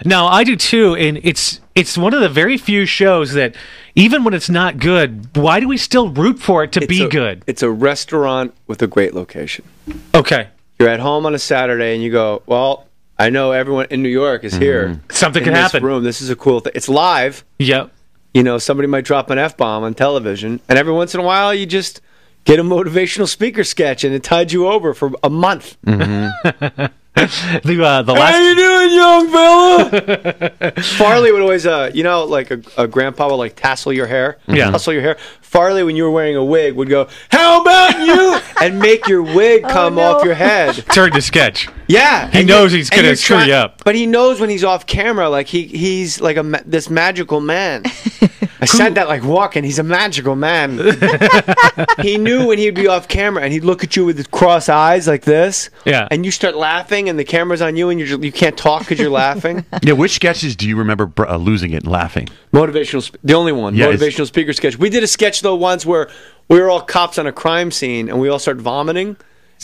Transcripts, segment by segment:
No, I do too, and it's one of the very few shows that even when it's not good, why do we still root for it to be good? It's a restaurant with a great location. Okay. You're at home on a Saturday and you go, well, I know everyone in New York is here. Something can happen. Room. This is a cool thing. It's live. Yep. You know, somebody might drop an F-bomb on television, and every once in a while you just get a motivational speaker sketch, and it tied you over for a month. The last. How you doing, young fella? Farley would always, like a grandpa would like tassel your hair. Yeah. Tassel your hair. Farley, when you were wearing a wig, would go, "How about you?" and make your wig come off your head. Turn to sketch. Yeah, he knows he's gonna screw you up. But he knows when he's off camera, like he's like this magical man. I said that like walking. He's a magical man. He knew when he'd be off camera, and he'd look at you with his cross eyes like this. Yeah. And you start laughing, and the camera's on you, and you can't talk because you're laughing. Yeah. Which sketches do you remember losing it and laughing? The only one. Yeah, Motivational speaker sketch. We did a sketch though once where we were all cops on a crime scene, and we all started vomiting.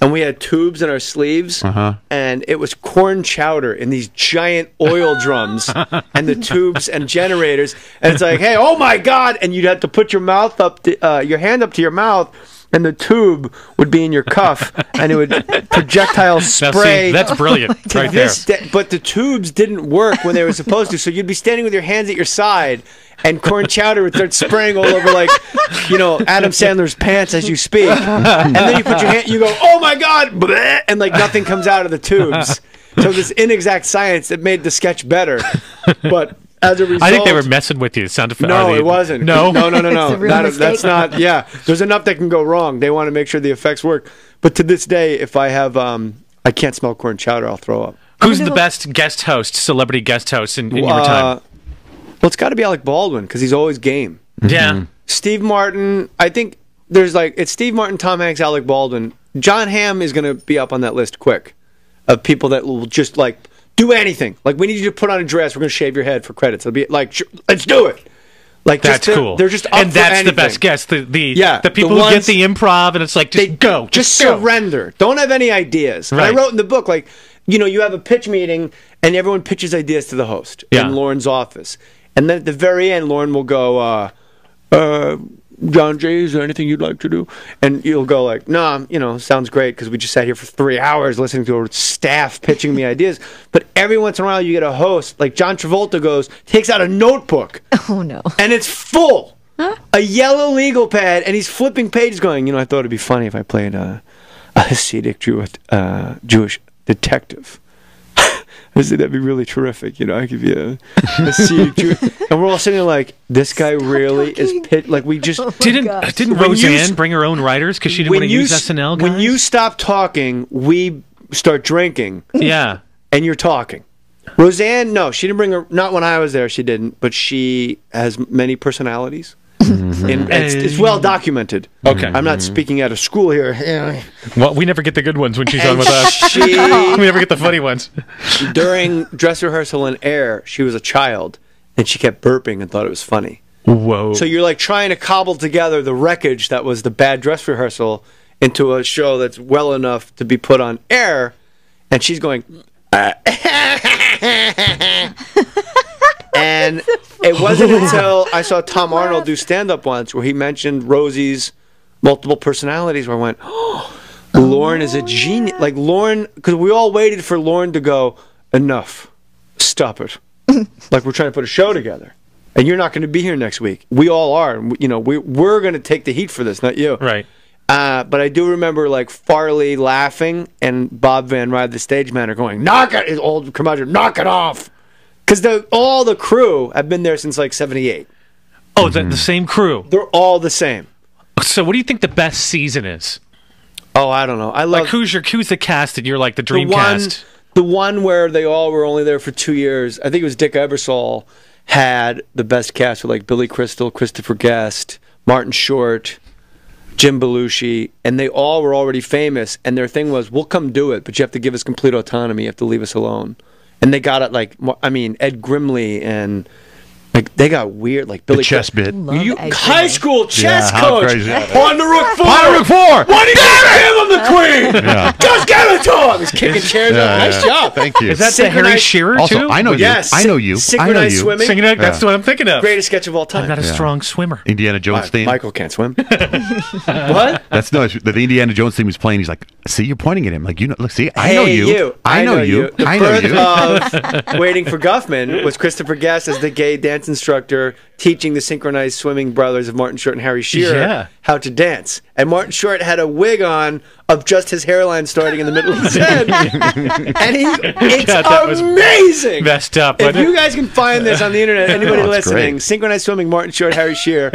And we had tubes in our sleeves, and it was corn chowder in these giant oil drums, and the tubes and generators. And it's like, hey, oh my God! And you'd have to put your mouth up, your hand up to your mouth, and the tube would be in your cuff, and it would projectile spray. Now, see, that's brilliant, right there. But the tubes didn't work when they were supposed to, so you'd be standing with your hands at your side, and corn chowder would start spraying all over, like, Adam Sandler's pants as you speak. And then you put your hand, you go, oh my God, bleh, and like nothing comes out of the tubes. So this inexact science that made the sketch better, but as a result, I think they were messing with you. No, it wasn't. No, no. That's not. Yeah, there's enough that can go wrong. They want to make sure the effects work. But to this day, if I have, I can't smell corn chowder, I'll throw up. Who's the best guest host, celebrity guest host in your time? Well, it's got to be Alec Baldwin because he's always game. Yeah. Steve Martin, I think it's Steve Martin, Tom Hanks, Alec Baldwin. John Hamm is going to be up on that list quick of people that will just like do anything. Like, we need you to put on a dress. We're going to shave your head for credits. It'll be like, let's do it. Like, that's cool. They're just up and for that's anything. The best guest. The people who get the improv, and it's like, just surrender. Don't have any ideas. Right. And I wrote in the book, like, you have a pitch meeting, and everyone pitches ideas to the host in Lauren's office. And then at the very end, Lauren will go, Johnjay, is there anything you'd like to do? And you'll go like, nah, sounds great because we just sat here for 3 hours listening to a staff pitching me ideas. But every once in a while you get a host, like John Travolta takes out a notebook. Oh, no. And it's full. Huh? A yellow legal pad, and he's flipping pages going, I thought it'd be funny if I played a Hasidic Jewish detective. I said, that'd be really terrific. I give you a Hasidic Jewish. And we're all sitting there like, this guy really is like, we just... Didn't Roseanne bring her own writers because she didn't want to use SNL guys? When you stop talking, we start drinking. Yeah. And you're talking. Roseanne, no, she didn't bring her... Not when I was there, she didn't. But she has many personalities. And it's well documented. Okay. I'm not speaking out of school here. Well, we never get the good ones when she's on with us. We never get the funny ones. During dress rehearsal and air, she was a child, and she kept burping and thought it was funny. Whoa. So you're like trying to cobble together the wreckage that was the bad dress rehearsal into a show that's well enough to be put on air, and she's going... And it wasn't until I saw Tom Arnold do stand-up once where he mentioned Rosie's multiple personalities where I went, oh, Lauren is a genius. Like, Lauren, because we all waited for Lauren to go, enough. Stop it. Like, we're trying to put a show together. And you're not going to be here next week. We all are. We're going to take the heat for this, not you. Right. But I do remember, like, Farley laughing and Bob Van Ride, the stage manager, going, knock it, his old curmudgeon, knock it off. Because all the crew have been there since like 78. Oh, the same crew? They're all the same. So what do you think the best season is? Oh, I don't know. I love... Like, who's the cast that you're like the dream cast? The one where they all were only there for 2 years. I think it was Dick Ebersol had the best cast with like Billy Crystal, Christopher Guest, Martin Short, Jim Belushi, and they all were already famous. And their thing was, we'll come do it, but you have to give us complete autonomy. You have to leave us alone. And they got it like, Ed Grimley and Like they got weird, like Billy chess bit. Love You egg high white. school chess Yeah, how coach crazy. on the rook 4. On Rook 4. Why did you give him the queen? Yeah. Just give it to him. He's kicking chairs up. Nice job. Thank you. Is that the Harry Synchronized- Shearer also, too? I know you. Yes. I know you. I know Synchronized you. swimming. Singing it, that's what I'm thinking of. Greatest sketch of all time. I'm not a strong swimmer. Indiana Jones theme. Michael can't swim. What? That's no. The Indiana Jones theme was playing. He's like, "See, you're pointing at him. Like, you know, look, see, I know Hey, you. I know you. The I know birth you." of Waiting for Guffman was Christopher Guest as the gay dance instructor teaching the synchronized swimming brothers of Martin Short and Harry Shearer how to dance. And Martin Short had a wig on of just his hairline starting in the middle of his head. And it's God, that was amazing. messed up. If wasn't it? you guys can find this on the internet, anybody Oh, it's listening, great. synchronized swimming, Martin Short, Harry Shearer,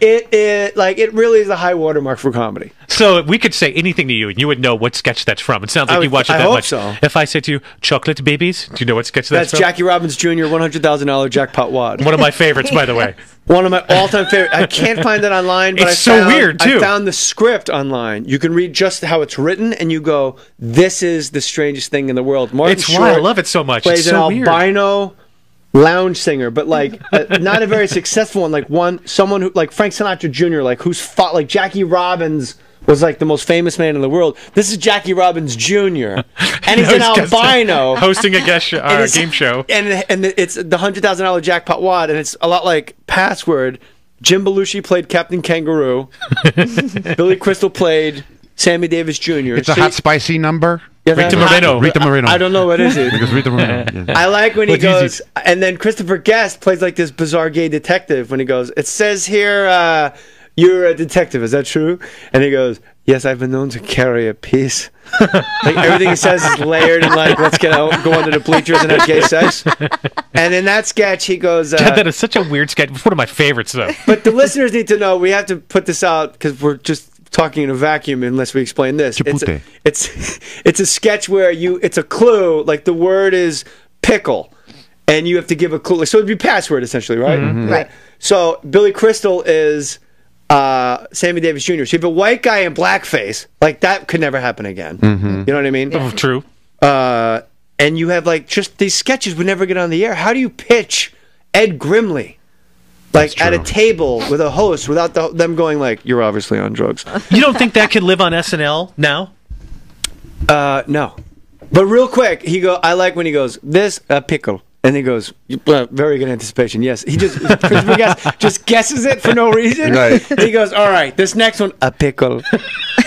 it really is a high watermark for comedy. So we could say anything to you, and you would know what sketch that's from. It sounds like you watch it I that hope much. so. If I said to you, "Chocolate Babies," do you know what sketch that's That's from? Jackie Robbins Jr. $100,000 jackpot wad. One of my favorites, by the way. One of my all-time favorite. I can't find it online, but It's I so found, weird, too. I found the script online. You can read just how it's written, and you go, "This is the strangest thing in the world." Martin It's Short why I love it so much. plays It's so an weird. albino lounge singer, but like not a very successful one. Like someone who like Frank Sinatra Jr. Like who's fought like Jackie Robbins was like the most famous man in the world. This is Jackie Robbins Jr. and he's an albino. hosting a guest show, And it's- game show. and it's the $100,000 jackpot wad, and it's a lot like Password. Jim Belushi played Captain Kangaroo. Billy Crystal played Sammy Davis Jr. It's a hot, spicy number. Yeah, Rita that's- Moreno. Rita Moreno. I don't know what is it. Because Rita Moreno. Yeah. I like when he What's easy? goes, and then Christopher Guest plays like this bizarre gay detective when he goes, "It says here, you're a detective, is that true?" And he goes, "Yes, I've been known to carry a piece." Like everything he says is layered and like, let's go under the bleachers and have gay sex. And in that sketch, he goes, God, that is such a weird sketch. It's one of my favorites, though. but the listeners need to know, we have to put this out because we're just talking in a vacuum unless we explain this. Chipute. It's a sketch where it's a clue, like the word is pickle, and you have to give a clue. So it'd be Password essentially, right? Right. So Billy Crystal is Sammy Davis Jr. So you have a white guy in blackface, like that could never happen again. You know what I mean? Oh, true. And you have like just these sketches would never get on the air. How do you pitch Ed Grimley? Like That's at a true. table with a host without them going like, "You're obviously on drugs." You don't think that could live on SNL now? No. But real quick, I like when he goes, "This pickle," and he goes, "Very good anticipation." Yes, he just Christopher Guest just guesses it for no reason. Right. He goes, "All right, this next one, a pickle."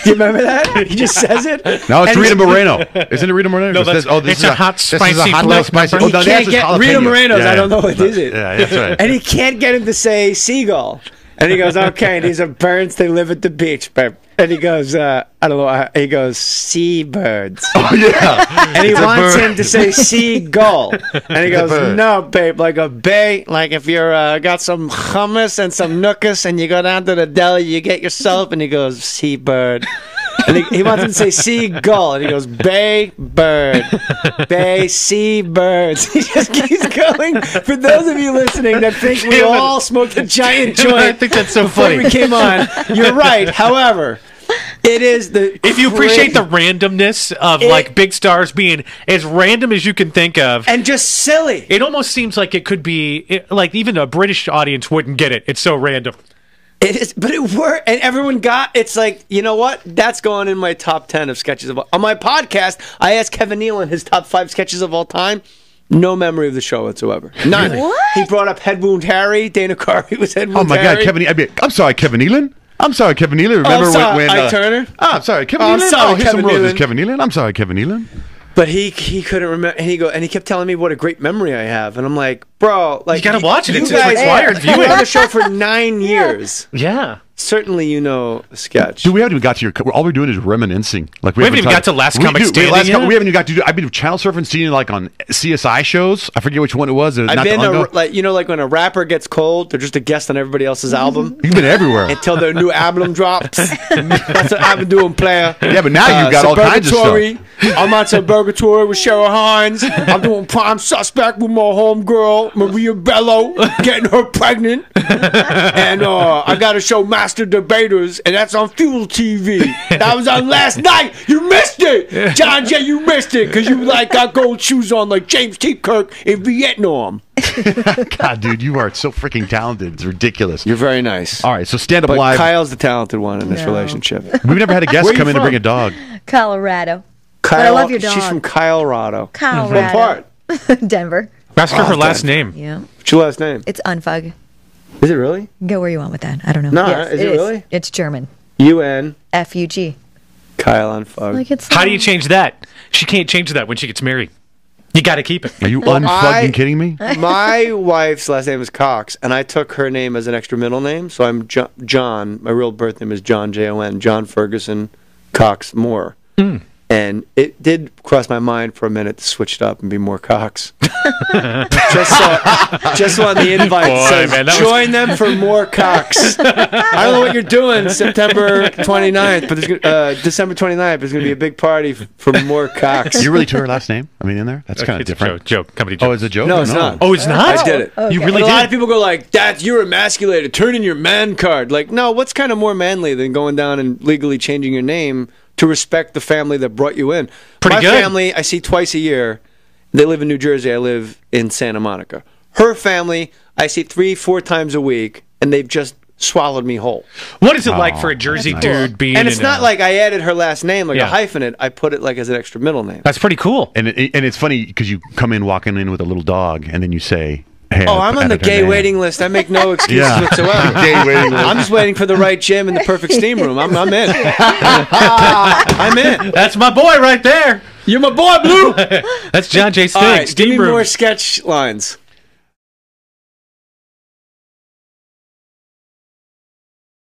Do you remember that? He just says it. No, it's And Rita he's- Moreno. Isn't it Rita Moreno? No, This- that's- this it's is a hot, this is spicy a hot, black little spicy. pepper. Oh, no, He that's can't just get jalapeno. Rita Moreno's. Yeah, I don't know what is it. Yeah, that's right. And he can't get him to say seagull. And he goes, "Okay, these are birds. They live at the beach." Babe. And he goes, "I don't know." He goes, "Seabirds." Oh, yeah. And he It's a wants bird. him to say seagull. And he It's a goes, bird. "No, babe, like a bay. Like if you're got some hummus and some nookus and you go down to the deli, you get yourself." And he goes, "Seabird." And he wants him to say seagull. And he goes, "Bay, bird. Bay, seabirds." He just keeps going. For those of you listening that think we Damn it. all smoked a giant Damn it, joint I think that's so before funny. we came on, you're right. However, it is the If you appreciate the randomness of like big stars being as random as you can think of, and just silly. it almost seems like it could be like even a British audience wouldn't get it. It's so random. It is, but it worked, and everyone got. It's like, you know what? That's going in my top 10 of sketches of all. On my podcast, I asked Kevin Nealon his top 5 sketches of all time. No memory of the show whatsoever. None. What? He brought up Head Wound Harry. Dana Carvey was Head Wound Oh, my Harry. God. I'm sorry, Kevin Nealon. I'm sorry, Kevin Nealon. Remember I'm sorry, when Ike Turner? Oh, I'm sorry, Kevin Oh, I'm Nealon. sorry, Here's Kevin some roses, Nealon. Kevin Nealon. I'm sorry, Kevin Nealon. But he couldn't remember, and he kept telling me what a great memory I have, and I'm like, bro, like You gotta watch it. You It's guys required were viewing. on the show for 9 years. Yeah. Certainly, you know a sketch. Dude, we haven't even got to your. All we're doing is reminiscing. Like We haven't even got to Last Comic Standing we yet? haven't even got to do. I've been channel surfing, seeing like on CSI shows. I forget which one it was. I've not been that long ago. like when a rapper gets cold, they're just a guest on everybody else's album. You've been everywhere. Until their new album drops. That's what I've been doing, player. Yeah, but now you've got all kinds of Suburgatory. I'm on Suburgatory with Cheryl Hines. I'm doing Prime Suspect with my homegirl, Maria Bello, getting her pregnant. And I got a show, Master Debaters, and that's on Fuel TV. That was on last night. You missed it. John Jay, you missed it because you got gold shoes on like James T. Kirk in Vietnam. God, dude, you are so freaking talented. It's ridiculous. You're very nice. All right, so stand up But live. Kyle's the talented one in this relationship. We've never had a guest Where come you in to from? bring a dog. Colorado. Kyle, But I love your dog. She's from Colorado. Colorado. What part? Denver. Ask her her last God. name. Yeah. What's your last name? It's Unfug. Is it really? Go where you want with that. I don't know. No, Yes, is it really? It's German. UN. F-U-G. Kyle on Fug. Like it's. How do you change that? She can't change that when she gets married. You got to keep it. Are you Well, unfucking kidding me? My wife's last name is Cox, and I took her name as an extra middle name. So I'm John. My real birth name is Johnjay, John Ferguson Cox Mohr. And it did cross my mind for a minute to switch it up and be more Cox. just on the invite Boy, says, man, that was- join them for more Cox. I don't know what you're doing September 29th, but December 29th, there's going to be a big party for more Cox. You really took her last name? I mean, in there? That's kind of It's a different. joke. Company joke. Oh, it's a joke? No, it's not. Oh, it's not? I did it. Okay. You And really a lot did? of people go like, "Dad, you're emasculated. Turn in your man card." Like, no, what's kind of more manly than going down and legally changing your name to respect the family that brought you in? Pretty My good. family, I see twice a year. They live in New Jersey. I live in Santa Monica. Her family, I see 3-4 times a week, and they've just swallowed me whole. What is it like for a Jersey that's nice. dude being And it's in not like I added her last name like Yeah. a hyphenate. I put it like as an extra middle name. That's pretty cool. And it's funny because you come in walking in with a little dog, and then you say, "Hey, Oh, I'm on the added her gay name." waiting list. I make no excuses Yeah. whatsoever. Gay waiting list. I'm just waiting for the right gym and the perfect steam room. I'm in. I'm in. That's my boy right there. You're my boy, Blue. That's John J. Sting. All right, give Steam me room. more sketch lines.